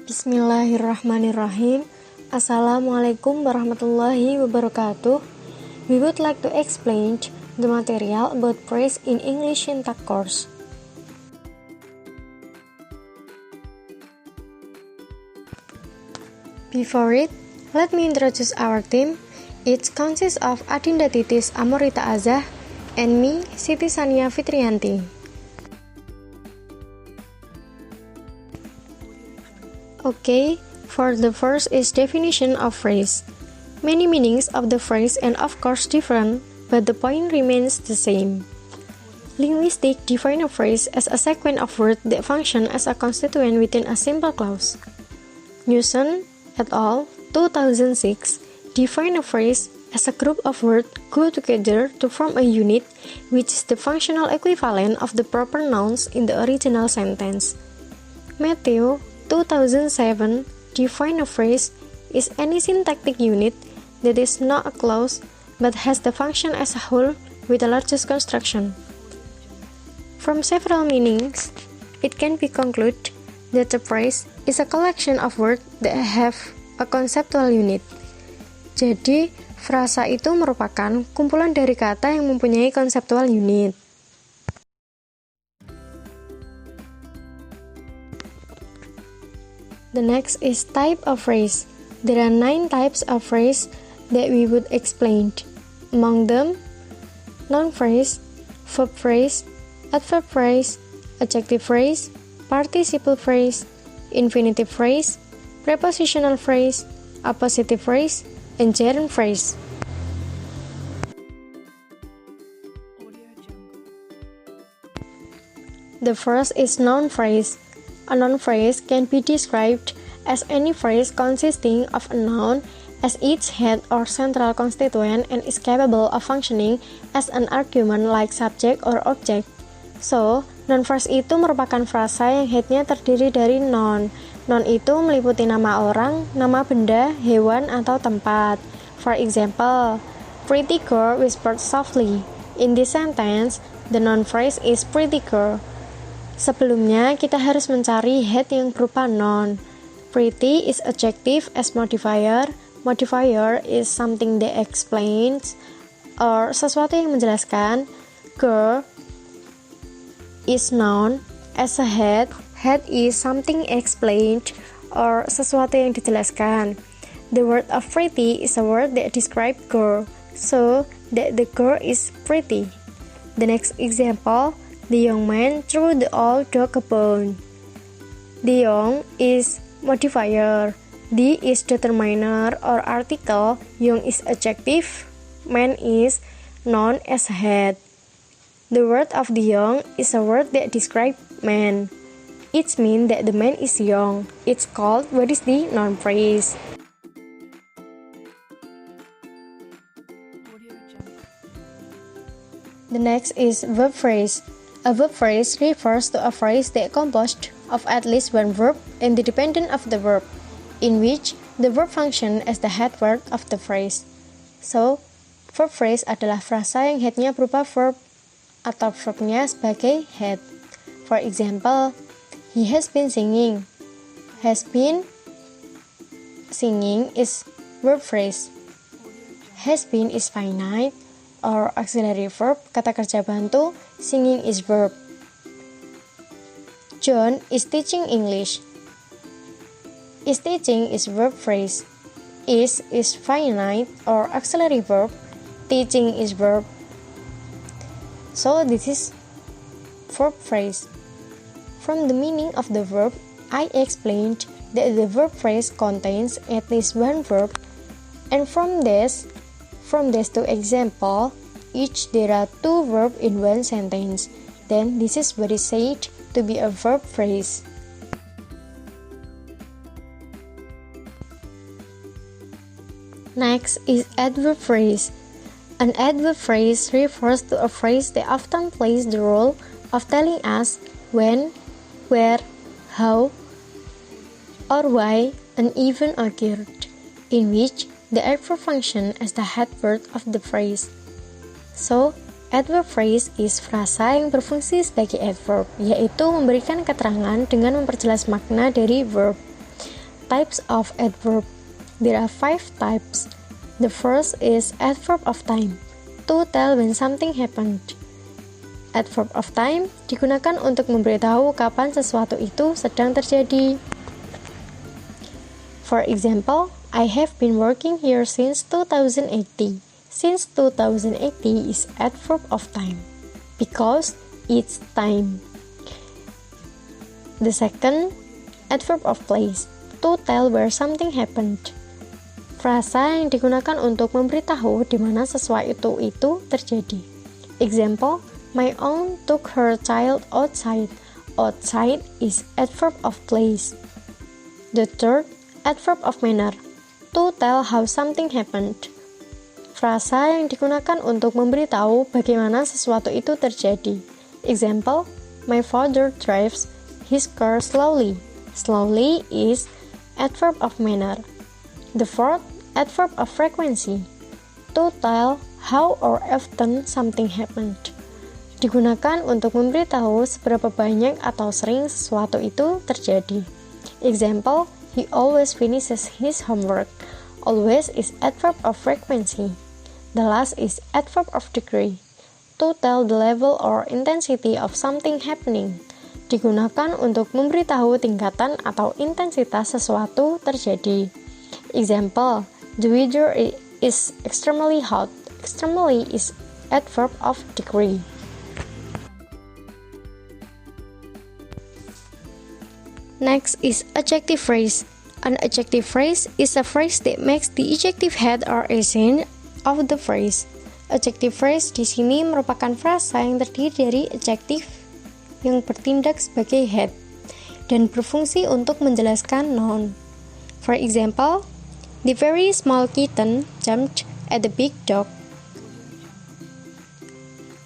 Bismillahirrahmanirrahim. Assalamualaikum warahmatullahi wabarakatuh. We would like to explain the material about phrase in English syntax course. Before it, let me introduce our team. It consists of Adinda, Titis, Amorita, and me, Siti, Tsania, Fitrianti. Okay, for the first is definition of phrase. Many meanings of the phrase and of course different, but the point remains the same. Linguistics define a phrase as a sequence of words that function as a constituent within a simple clause. Newson et al. 2006 define a phrase as a group of words go together to form a unit, which is the functional equivalent of the proper nouns in the original sentence. Matthew 2007 define a phrase is any syntactic unit that is not a clause but has the function as a whole with the largest construction. From several meanings, it can be concluded that a phrase is a collection of words that have a conceptual unit. Jadi, frasa itu merupakan kumpulan dari kata yang mempunyai conceptual unit. The next is type of phrase. There are 9 types of phrase that we would explain. Among them, noun phrase, verb phrase, adverb phrase, adjective phrase, participle phrase, infinitive phrase, prepositional phrase, appositive phrase, and gerund phrase. The first is noun phrase. A noun phrase can be described as any phrase consisting of a noun as its head or central constituent and is capable of functioning as an argument like subject or object. So, noun phrase itu merupakan frasa yang headnya terdiri dari noun. Noun itu meliputi nama orang, nama benda, hewan, atau tempat. For example, pretty girl whispered softly. In this sentence, the noun phrase is pretty girl. Sebelumnya, kita harus mencari head yang berupa noun. Pretty is adjective as modifier. Modifier is something that explains or sesuatu yang menjelaskan. Girl is noun as a head. Head is something explained or sesuatu yang dijelaskan. The word of pretty is a word that describes girl, so that the girl is pretty. The next example, the young man threw the old dog a bone. The young is modifier. The is determiner or article. Young is adjective. Man is noun as head. The word of the young is a word that describes man. It means that the man is young. It's called what is the noun phrase. The next is verb phrase. A verb phrase refers to a phrase that composed of at least one verb and the dependent of the verb, in which the verb function as the head word of the phrase. So, verb phrase adalah frasa yang headnya berupa verb atau verbnya sebagai head. For example, he has been singing. Has been singing is verb phrase. Has been is finite or auxiliary verb, kata kerja bantu. Singing is verb. John is teaching English. Is teaching is verb phrase. Is finite or auxiliary verb. Teaching is verb. So this is verb phrase. From the meaning of the verb, I explained that the verb phrase contains at least one verb, and from this two example, each there are 2 verbs in one sentence. Then this is what is said to be a verb phrase. Next is adverb phrase. An adverb phrase refers to a phrase that often plays the role of telling us when, where, how, or why an event occurred, in which the adverb function as the head word of the phrase. So, adverb phrase is frasa yang berfungsi sebagai adverb, yaitu memberikan keterangan dengan memperjelas makna dari verb. Types of adverb. There are 5 types. The first is adverb of time, to tell when something happened. Adverb of time digunakan untuk memberitahu kapan sesuatu itu sedang terjadi. For example, I have been working here since 2080. Since 2080 is adverb of time because it's time. The second, adverb of place, to tell where something happened. Frasa yang digunakan untuk memberitahu di mana sesuatu itu terjadi. Example, my aunt took her child outside. Outside is adverb of place. The third, adverb of manner, to tell how something happened. Frasa yang digunakan untuk memberitahu bagaimana sesuatu itu terjadi. Example, my father drives his car slowly. Slowly is adverb of manner. The fourth, adverb of frequency, to tell how or often something happened. Digunakan untuk memberitahu seberapa banyak atau sering sesuatu itu terjadi. Example, he always finishes his homework. Always is adverb of frequency. The last is adverb of degree, to tell the level or intensity of something happening. Digunakan untuk memberitahu tingkatan atau intensitas sesuatu terjadi. Example, the weather is extremely hot. Extremely is adverb of degree. Next is adjective phrase. An adjective phrase is a phrase that makes the adjective head or accent of the phrase. Adjective phrase di sini merupakan frasa yang terdiri dari adjektif yang bertindak sebagai head dan berfungsi untuk menjelaskan noun. For example, the very small kitten jumped at the big dog.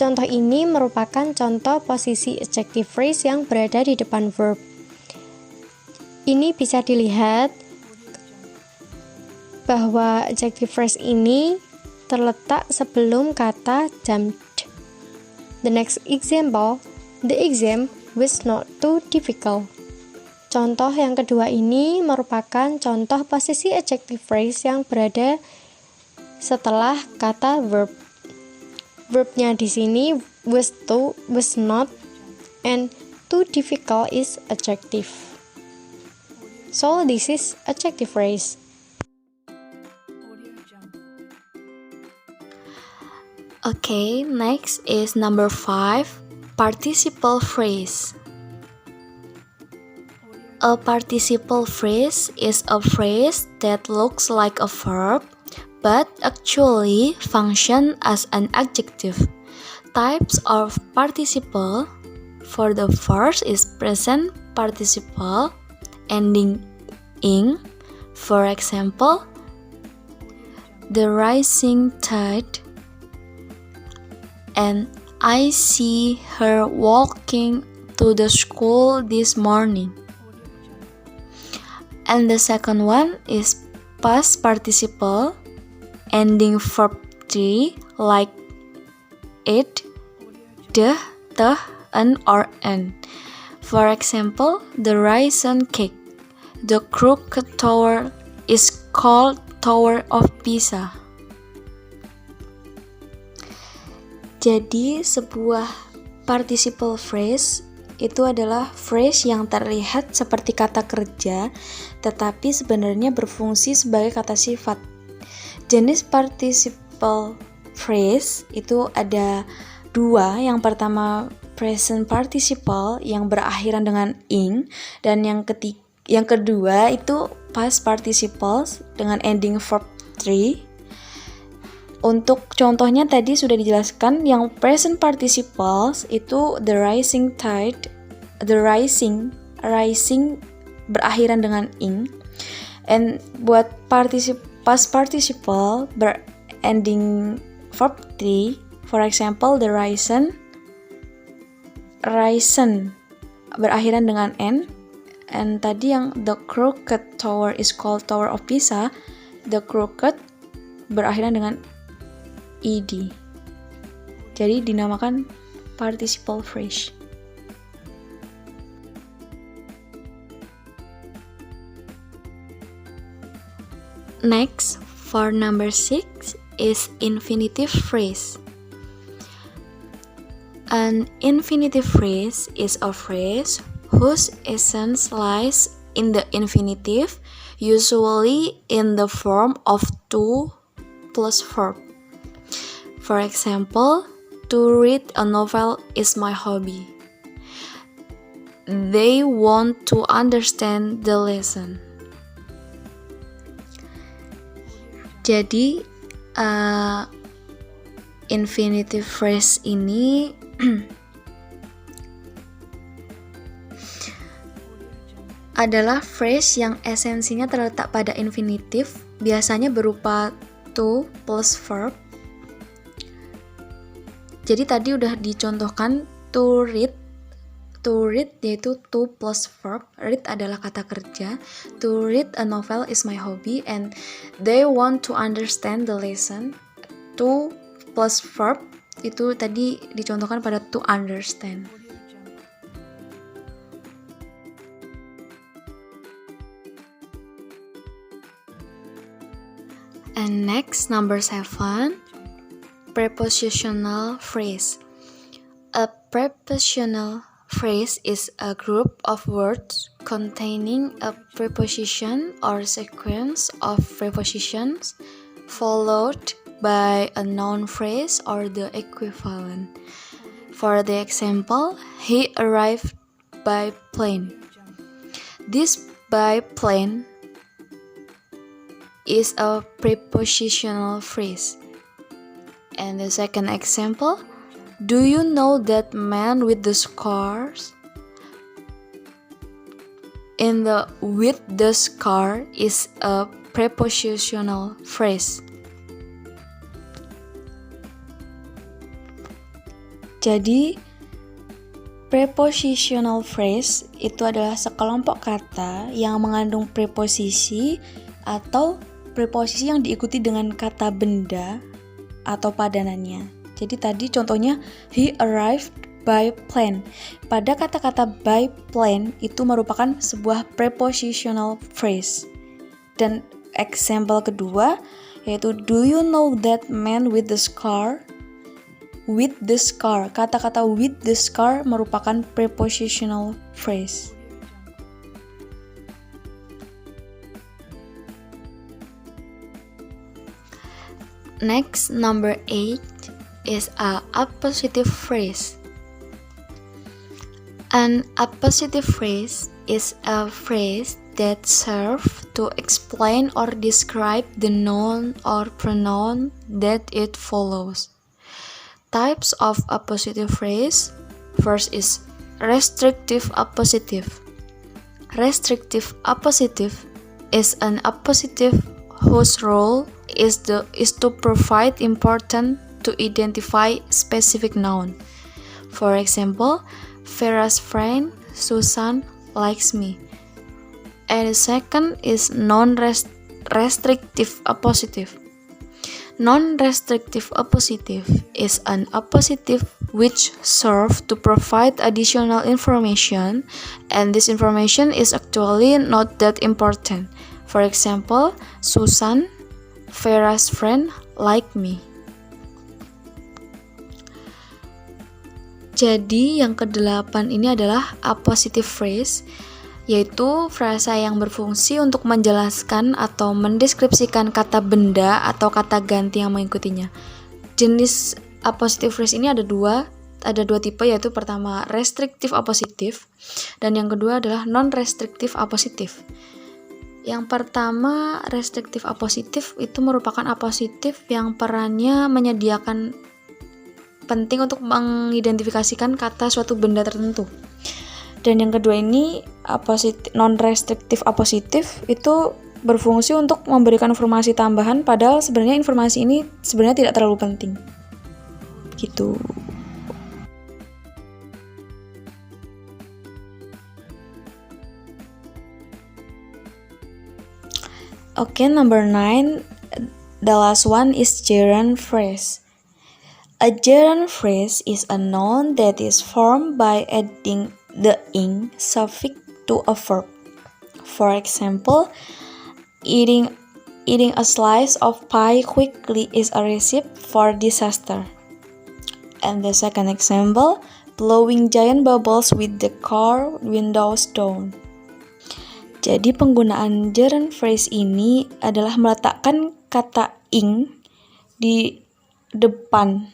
Contoh ini merupakan contoh posisi adjective phrase yang berada di depan verb. Ini bisa dilihat bahwa adjective phrase ini terletak sebelum kata jumped. The next example, the exam was not too difficult. Contoh yang kedua ini merupakan contoh posisi adjective phrase yang berada setelah kata verb. Verbnya di sini was to, was not, and too difficult is adjective. So this is adjective phrase. Okay, next is number 5, participle phrase. A participle phrase is a phrase that looks like a verb but actually functions as an adjective. Types of participle. For the first is present participle ending ing. For example, the rising tide, and I see her walking to the school this morning. And the second one is past participle ending verb 3 like it, the, an, or an. For example, the raisin cake. The crooked tower is called Tower of Pisa. Jadi sebuah participle phrase itu adalah phrase yang terlihat seperti kata kerja, tetapi sebenarnya berfungsi sebagai kata sifat. Jenis participle phrase itu ada dua. Yang pertama present participle yang berakhiran dengan ing, dan yang kedua itu past participles dengan ending verb 3. Untuk contohnya tadi sudah dijelaskan, yang present participles itu the rising tide, the rising berakhiran dengan ing, and buat past participle berending verb 3, for example the risen berakhiran dengan n, and tadi yang the crooked tower is called Tower of Pisa, the crooked berakhiran dengan ed. Jadi dinamakan participle phrase. Next, for number 6 is infinitive phrase. An infinitive phrase is a phrase whose essence lies in the infinitive, usually in the form of to plus verb. For example, to read a novel is my hobby. They want to understand the lesson. Jadi, infinitive phrase ini adalah phrase yang esensinya terletak pada infinitif, biasanya berupa to plus verb. Jadi tadi udah dicontohkan to read yaitu to plus verb, read adalah kata kerja, to read a novel is my hobby, and they want to understand the lesson, to plus verb itu tadi dicontohkan pada to understand. And next, number 7, prepositional phrase. A prepositional phrase is a group of words containing a preposition or sequence of prepositions followed by a noun phrase or the equivalent. For the example, he arrived by plane. This by plane is a prepositional phrase. And the second example, do you know that man with the scars? In the with the scar is a prepositional phrase. Jadi, prepositional phrase itu adalah sekelompok kata yang mengandung preposisi atau preposisi yang diikuti dengan kata benda atau padanannya. Jadi tadi contohnya he arrived by plane. Pada kata-kata by plane itu merupakan sebuah prepositional phrase. Dan example kedua yaitu do you know that man with the scar? With the scar. Kata-kata with the scar merupakan prepositional phrase. Next, number 8 is a appositive phrase. An appositive phrase is a phrase that serves to explain or describe the noun or pronoun that it follows. Types of appositive phrase. First is restrictive appositive. Restrictive appositive is an appositive whose role is to provide important to identify specific noun. For example, Vera's friend Susan likes me. And the second is non-restrictive appositive. Non-restrictive appositive is an appositive which serves to provide additional information, and this information is actually not that important. For example, Susan, Vera's friend, like me. Jadi yang ke-8 ini adalah appositive phrase, yaitu frasa yang berfungsi untuk menjelaskan atau mendeskripsikan kata benda atau kata ganti yang mengikutinya. Jenis appositive phrase ini ada dua tipe, yaitu pertama restrictive appositive dan yang kedua adalah non-restrictive appositive. Yang pertama restrictive appositive itu merupakan appositif yang perannya menyediakan penting untuk mengidentifikasikan kata suatu benda tertentu. Dan yang kedua ini non-restrictive appositif itu berfungsi untuk memberikan informasi tambahan, padahal sebenarnya informasi ini sebenarnya tidak terlalu penting. Gitu. Okay, number 9, the last one is gerund phrase. A gerund phrase is a noun that is formed by adding the ing suffix to a verb. For example, eating Eating a slice of pie quickly is a recipe for disaster. And the second example, blowing giant bubbles with the car windows down. Jadi penggunaan gerund phrase ini adalah meletakkan kata ing di depan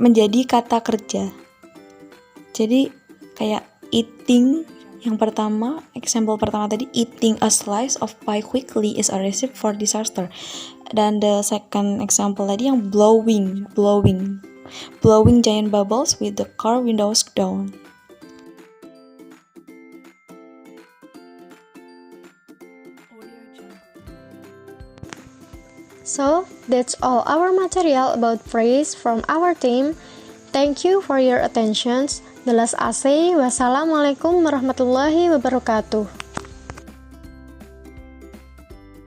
menjadi kata kerja. Jadi kayak eating yang pertama, example pertama tadi, eating a slice of pie quickly is a recipe for disaster. Dan the second example tadi yang blowing giant bubbles with the car windows down. So, that's all our material about phrase from our team. Thank you for your attention. Belas asih. Wassalamualaikum warahmatullahi wabarakatuh.